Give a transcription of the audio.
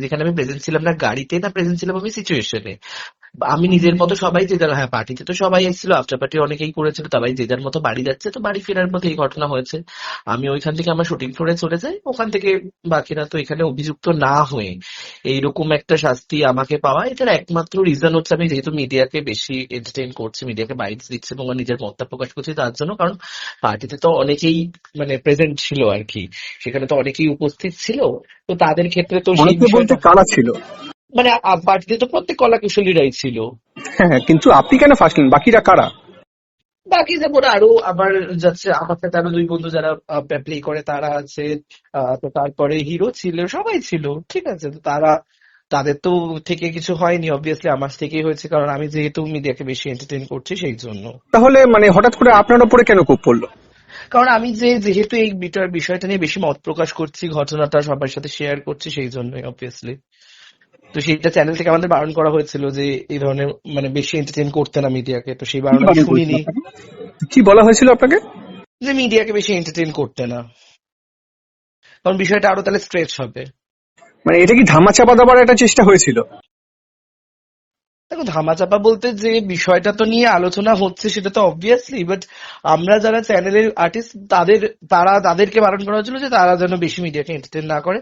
যেখানে আমি প্রেজেন্ট ছিলাম না গাড়িতে, না প্রেজেন্ট ছিলাম আমি সিচুয়েশনে। আমি নিজের মতো সবাই যে যার, হ্যাঁ পার্টিতে তো সবাই এসেছিল, আফটার পার্টি অনেকেই করেছিল, সবাই যে যার মতো বাড়ি যাচ্ছে, তো বাড়ি ফেরার পথে এই ঘটনা হয়েছে। আমি ওইখান থেকে আমার শুটিং ফ্লোরে চলে যাই, ওখান থেকে বাকিরা তো এখানে অভিযুক্ত না হয়ে এইরকম একটা শাস্তি আমাকে পাওয়া, এটার একমাত্র রিজন হচ্ছে আমি যেহেতু মিডিয়াকে বেশি এন্টারটেইন করছি, মিডিয়াকে বাইটস দিচ্ছে এবং আমার নিজের মতটা প্রকাশ করছি তার জন্য। কারণ পার্টিতে তো অনেকেই মানে প্রেজেন্ট ছিল আর কি, সেখানে তো অনেকেই উপস্থিত ছিল, তো তাদের ক্ষেত্রে তো সেই অনেকে বলতে বিষয়টা কারা ছিল? মানে পার্টিতে তো প্রত্যেক কলা কুশলীরাই ছিল। হ্যাঁ হ্যাঁ, কিন্তু আপনি কেন ফাঁসলেন? বাকিরা কারা? বাকি যেমন আরো আবার যাচ্ছে, আমার সাথে আরো দুই বন্ধু যারা প্লে করে তারা আছে, তো তারপরে হিরো ছিল, সবাই ছিল, ঠিক আছে। তো তারা, তাদের তো থেকে কিছু হয়নি, অবভিয়াসলি আমার থেকেই হয়েছে, কারণ আমি যেহেতু মিডিয়াকে বেশি এন্টারটেইন করছি সেই জন্য। তাহলে মানে হঠাৎ করে আপনার উপরে কেন কোপ পড়লো? কারণ আমি যেহেতু এই বিষয়টা নিয়ে বেশি মত প্রকাশ করছি, ঘটনাটা সবার সাথে শেয়ার করছি, সেই জন্যই অবভিয়াসলি। তো সেইটা চ্যানেল থেকে আমাদের বারণ করা হয়েছিল যে এই ধরনের মানে বেশি এন্টারটেইন করতে না মিডিয়াকে, তো সেই কি বারণ আমি বারণ করেছিল শুনিনি। আপনাকে? কি বলা হয়েছিল আপনাকে? যে মিডিয়াকে বেশি এন্টারটেইন করতে না, কারণ বিষয়টা আরো তাহলে স্ট্রেচ হবে। মানে এটা কি ধামাচাপা দেওয়ার একটা চেষ্টা হয়েছিল? দেখো ধামাচাপা বলতে যে বিষয়টা তো নিয়ে আলোচনা হচ্ছে সেটা তো অবভিয়াসলি, বাট আমরা যারা চ্যানেলের আর্টিস্ট তাদেরকে বারণ করা হয়েছিল যে তারা যেন বেশি মিডিয়াকে এন্টারটেইন না করে।